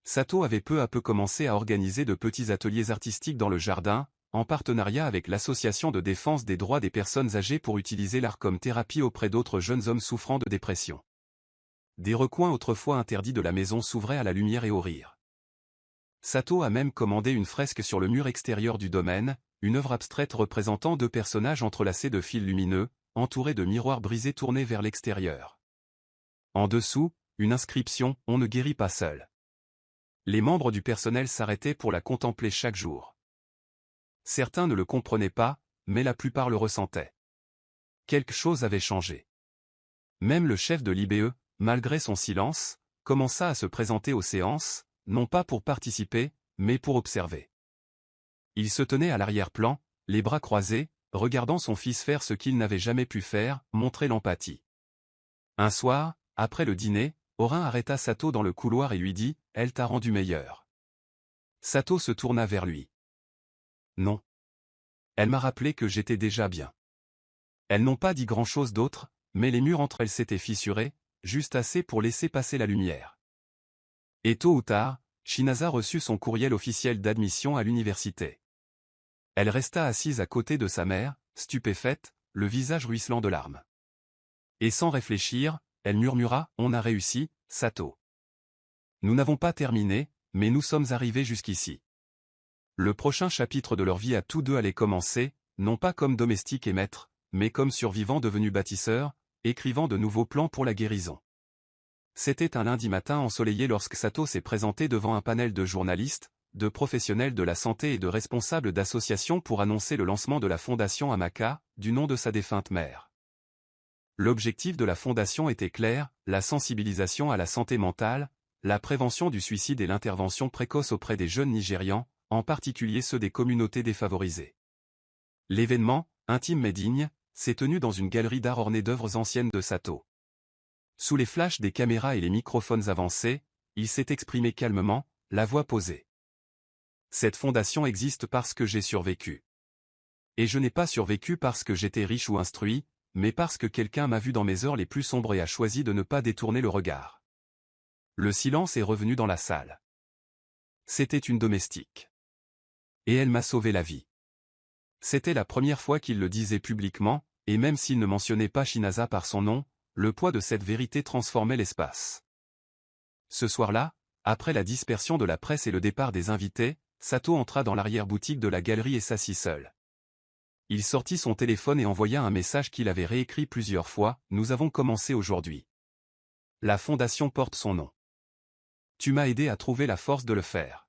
Sato avait peu à peu commencé à organiser de petits ateliers artistiques dans le jardin, en partenariat avec l'Association de défense des droits des personnes âgées pour utiliser l'art comme thérapie auprès d'autres jeunes hommes souffrant de dépression. Des recoins autrefois interdits de la maison s'ouvraient à la lumière et au rire. Sato a même commandé une fresque sur le mur extérieur du domaine, une œuvre abstraite représentant deux personnages entrelacés de fils lumineux, entourés de miroirs brisés tournés vers l'extérieur. En dessous, une inscription « On ne guérit pas seul ». Les membres du personnel s'arrêtaient pour la contempler chaque jour. Certains ne le comprenaient pas, mais la plupart le ressentaient. Quelque chose avait changé. Même le chef de l'IBE, malgré son silence, commença à se présenter aux séances, non pas pour participer, mais pour observer. Il se tenait à l'arrière-plan, les bras croisés, regardant son fils faire ce qu'il n'avait jamais pu faire, montrer l'empathie. Un soir, après le dîner, Orin arrêta Sato dans le couloir et lui dit « Elle t'a rendu meilleur ». Sato se tourna vers lui. Non. Elle m'a rappelé que j'étais déjà bien. Elles n'ont pas dit grand-chose d'autre, mais les murs entre elles s'étaient fissurés, juste assez pour laisser passer la lumière. Et tôt ou tard, Shinaza reçut son courriel officiel d'admission à l'université. Elle resta assise à côté de sa mère, stupéfaite, le visage ruisselant de larmes. Et sans réfléchir, elle murmura « On a réussi, Sato. Nous n'avons pas terminé, mais nous sommes arrivés jusqu'ici. » Le prochain chapitre de leur vie à tous deux allait commencer, non pas comme domestiques et maîtres, mais comme survivants devenus bâtisseurs, écrivant de nouveaux plans pour la guérison. C'était un lundi matin ensoleillé lorsque Sato s'est présenté devant un panel de journalistes, de professionnels de la santé et de responsables d'associations pour annoncer le lancement de la fondation Amaka, du nom de sa défunte mère. L'objectif de la fondation était clair, la sensibilisation à la santé mentale, la prévention du suicide et l'intervention précoce auprès des jeunes Nigérians, en particulier ceux des communautés défavorisées. L'événement, intime mais digne, s'est tenu dans une galerie d'art ornée d'œuvres anciennes de Sato. Sous les flashs des caméras et les microphones avancés, il s'est exprimé calmement, la voix posée. Cette fondation existe parce que j'ai survécu. Et je n'ai pas survécu parce que j'étais riche ou instruit, mais parce que quelqu'un m'a vu dans mes heures les plus sombres et a choisi de ne pas détourner le regard. Le silence est revenu dans la salle. C'était une domestique. Et elle m'a sauvé la vie. C'était la première fois qu'il le disait publiquement, et même s'il ne mentionnait pas Shinaza par son nom, le poids de cette vérité transformait l'espace. Ce soir-là, après la dispersion de la presse et le départ des invités, Sato entra dans l'arrière-boutique de la galerie et s'assit seul. Il sortit son téléphone et envoya un message qu'il avait réécrit plusieurs fois, « Nous avons commencé aujourd'hui. La fondation porte son nom. Tu m'as aidé à trouver la force de le faire. »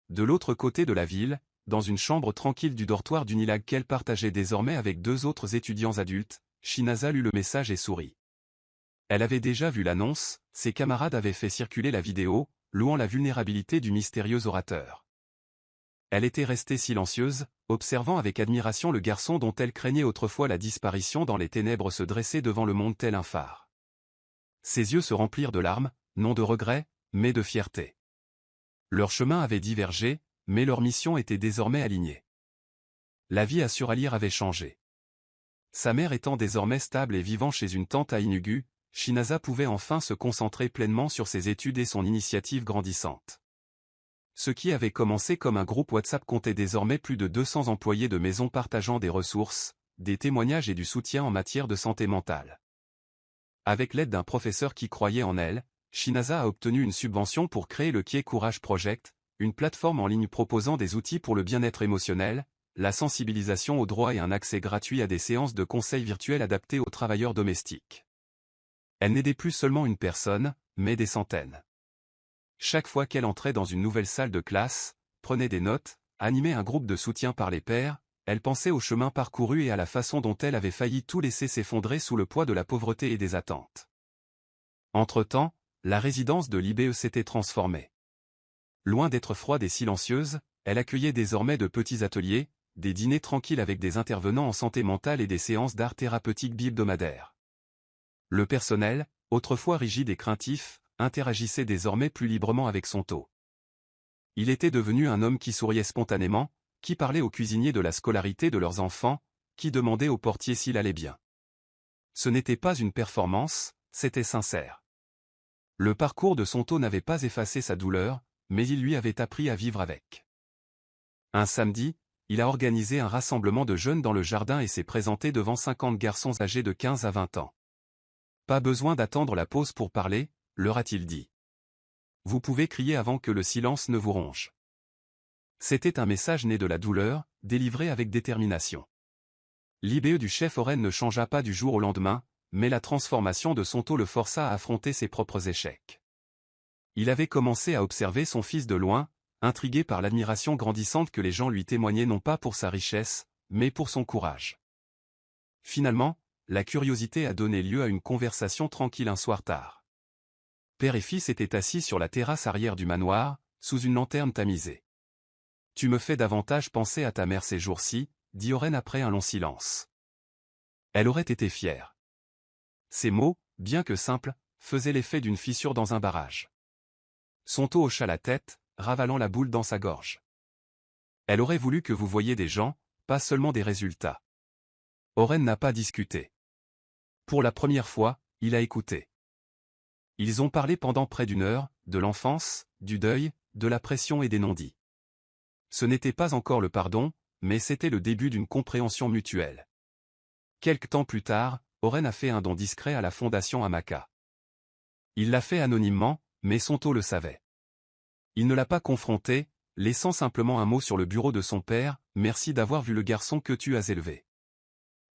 De l'autre côté de la ville, dans une chambre tranquille du dortoir d'Unilag qu'elle partageait désormais avec 2 autres étudiants adultes, Shinaza lut le message et sourit. Elle avait déjà vu l'annonce, ses camarades avaient fait circuler la vidéo, louant la vulnérabilité du mystérieux orateur. Elle était restée silencieuse, observant avec admiration le garçon dont elle craignait autrefois la disparition dans les ténèbres se dresser devant le monde tel un phare. Ses yeux se remplirent de larmes, non de regret, mais de fierté. Leur chemin avait divergé, mais leur mission était désormais alignée. La vie à Suralir avait changé. Sa mère étant désormais stable et vivant chez une tante à Inugu, Shinaza pouvait enfin se concentrer pleinement sur ses études et son initiative grandissante. Ce qui avait commencé comme un groupe WhatsApp comptait désormais plus de 200 employés de maisons partageant des ressources, des témoignages et du soutien en matière de santé mentale. Avec l'aide d'un professeur qui croyait en elle, Shinaza a obtenu une subvention pour créer le Kie Courage Project, une plateforme en ligne proposant des outils pour le bien-être émotionnel, la sensibilisation aux droits et un accès gratuit à des séances de conseils virtuels adaptées aux travailleurs domestiques. Elle n'aidait plus seulement une personne, mais des centaines. Chaque fois qu'elle entrait dans une nouvelle salle de classe, prenait des notes, animait un groupe de soutien par les pairs, elle pensait au chemin parcouru et à la façon dont elle avait failli tout laisser s'effondrer sous le poids de la pauvreté et des attentes. Entre-temps, la résidence de l'IBE s'était transformée. Loin d'être froide et silencieuse, elle accueillait désormais de petits ateliers, des dîners tranquilles avec des intervenants en santé mentale et des séances d'art thérapeutique bi-hebdomadaires. Le personnel, autrefois rigide et craintif, interagissait désormais plus librement avec son taux. Il était devenu un homme qui souriait spontanément, qui parlait aux cuisiniers de la scolarité de leurs enfants, qui demandait au portier s'il allait bien. Ce n'était pas une performance, c'était sincère. Le parcours de son taux n'avait pas effacé sa douleur, mais il lui avait appris à vivre avec. Un samedi, il a organisé un rassemblement de jeunes dans le jardin et s'est présenté devant 50 garçons âgés de 15 à 20 ans. Pas besoin d'attendre la pause pour parler, leur a-t-il dit. Vous pouvez crier avant que le silence ne vous ronge. C'était un message né de la douleur, délivré avec détermination. L'IBE du chef Oren ne changea pas du jour au lendemain, mais la transformation de son taux le força à affronter ses propres échecs. Il avait commencé à observer son fils de loin, intrigué par l'admiration grandissante que les gens lui témoignaient non pas pour sa richesse, mais pour son courage. Finalement, la curiosité a donné lieu à une conversation tranquille un soir tard. Père et fils étaient assis sur la terrasse arrière du manoir, sous une lanterne tamisée. « Tu me fais davantage penser à ta mère ces jours-ci, » dit Oren après un long silence. Elle aurait été fière. Ces mots, bien que simples, faisaient l'effet d'une fissure dans un barrage. Son taux hocha la tête, ravalant la boule dans sa gorge. Elle aurait voulu que vous voyiez des gens, pas seulement des résultats. Oren n'a pas discuté. Pour la première fois, il a écouté. Ils ont parlé pendant près d'1 heure, de l'enfance, du deuil, de la pression et des non-dits. Ce n'était pas encore le pardon, mais c'était le début d'une compréhension mutuelle. Quelque temps plus tard, Oren a fait un don discret à la fondation Amaka. Il l'a fait anonymement, mais son taux le savait. Il ne l'a pas confronté, laissant simplement un mot sur le bureau de son père, « Merci d'avoir vu le garçon que tu as élevé. »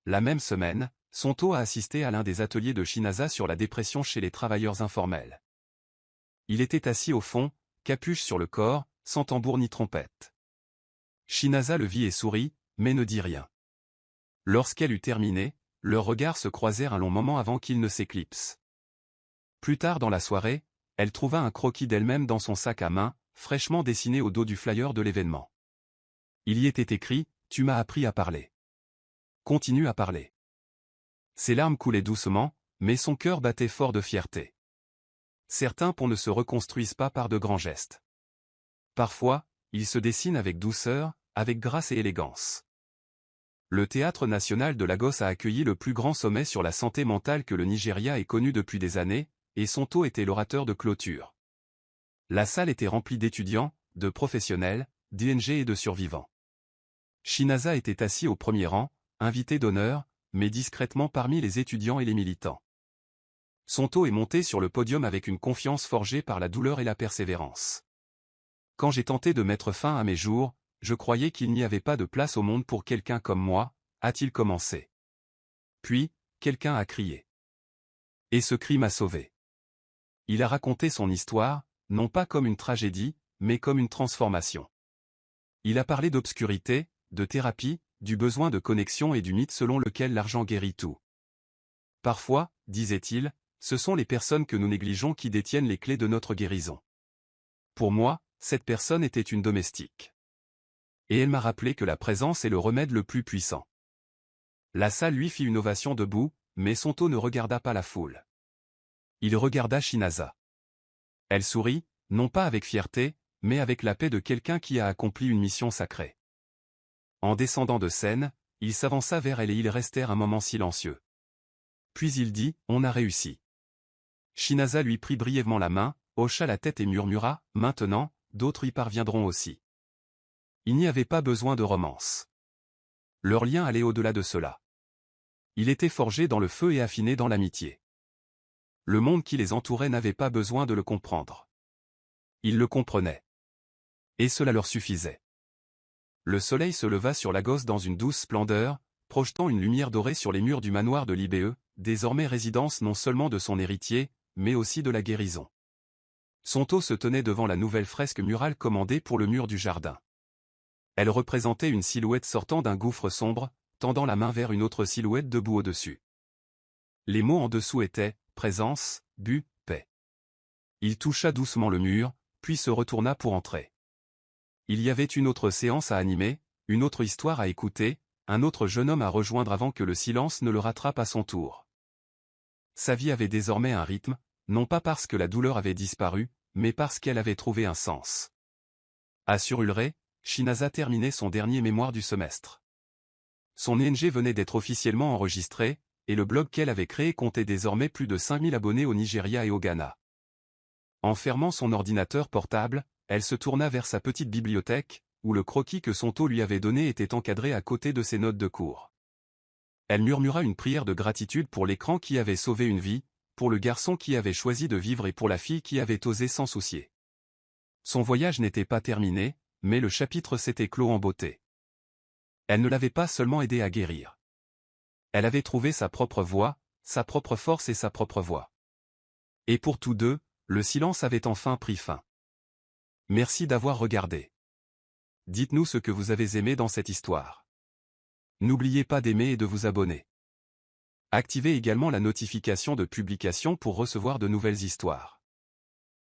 La même semaine, son taux a assisté à l'un des ateliers de Shinaza sur la dépression chez les travailleurs informels. Il était assis au fond, capuche sur le corps, sans tambour ni trompette. Shinaza le vit et sourit, mais ne dit rien. Lorsqu'elle eut terminé, leurs regards se croisèrent un long moment avant qu'ils ne s'éclipsent. Plus tard dans la soirée, elle trouva un croquis d'elle-même dans son sac à main, fraîchement dessiné au dos du flyer de l'événement. Il y était écrit « Tu m'as appris à parler. Continue à parler. » Ses larmes coulaient doucement, mais son cœur battait fort de fierté. Certains ponts ne se reconstruisent pas par de grands gestes. Parfois, ils se dessinent avec douceur, avec grâce et élégance. Le Théâtre national de Lagos a accueilli le plus grand sommet sur la santé mentale que le Nigeria ait connu depuis des années, et son taux était l'orateur de clôture. La salle était remplie d'étudiants, de professionnels, d'ING et de survivants. Shinaza était assis au premier rang, invité d'honneur, mais discrètement parmi les étudiants et les militants. Sonto est monté sur le podium avec une confiance forgée par la douleur et la persévérance. Quand j'ai tenté de mettre fin à mes jours, je croyais qu'il n'y avait pas de place au monde pour quelqu'un comme moi, a-t-il commencé. Puis, quelqu'un a crié. Et ce cri m'a sauvé. Il a raconté son histoire, non pas comme une tragédie, mais comme une transformation. Il a parlé d'obscurité, de thérapie, du besoin de connexion et du mythe selon lequel l'argent guérit tout. Parfois, disait-il, ce sont les personnes que nous négligeons qui détiennent les clés de notre guérison. Pour moi, cette personne était une domestique. Et elle m'a rappelé que la présence est le remède le plus puissant. La salle lui fit une ovation debout, mais Sonto ne regarda pas la foule. Il regarda Shinaza. Elle sourit, non pas avec fierté, mais avec la paix de quelqu'un qui a accompli une mission sacrée. En descendant de scène, il s'avança vers elle et ils restèrent un moment silencieux. Puis il dit, « On a réussi. » Shinaza lui prit brièvement la main, hocha la tête et murmura, « Maintenant, d'autres y parviendront aussi. » Il n'y avait pas besoin de romance. Leur lien allait au-delà de cela. Il était forgé dans le feu et affiné dans l'amitié. Le monde qui les entourait n'avait pas besoin de le comprendre. Ils le comprenaient. Et cela leur suffisait. Le soleil se leva sur Lagos dans une douce splendeur, projetant une lumière dorée sur les murs du manoir de l'Ibe, désormais résidence non seulement de son héritier, mais aussi de la guérison. Sonto se tenait devant la nouvelle fresque murale commandée pour le mur du jardin. Elle représentait une silhouette sortant d'un gouffre sombre, tendant la main vers une autre silhouette debout au-dessus. Les mots en dessous étaient « présence, but, paix ». Il toucha doucement le mur, puis se retourna pour entrer. Il y avait une autre séance à animer, une autre histoire à écouter, un autre jeune homme à rejoindre avant que le silence ne le rattrape à son tour. Sa vie avait désormais un rythme, non pas parce que la douleur avait disparu, mais parce qu'elle avait trouvé un sens. À Surulré, Shinaza terminait son dernier mémoire du semestre. Son ONG venait d'être officiellement enregistré, et le blog qu'elle avait créé comptait désormais plus de 5000 abonnés au Nigeria et au Ghana. En fermant son ordinateur portable, elle se tourna vers sa petite bibliothèque, où le croquis que Sonto lui avait donné était encadré à côté de ses notes de cours. Elle murmura une prière de gratitude pour l'écran qui avait sauvé une vie, pour le garçon qui avait choisi de vivre et pour la fille qui avait osé s'en soucier. Son voyage n'était pas terminé, mais le chapitre s'était clos en beauté. Elle ne l'avait pas seulement aidé à guérir. Elle avait trouvé sa propre voie, sa propre force et sa propre voix. Et pour tous deux, le silence avait enfin pris fin. Merci d'avoir regardé. Dites-nous ce que vous avez aimé dans cette histoire. N'oubliez pas d'aimer et de vous abonner. Activez également la notification de publication pour recevoir de nouvelles histoires.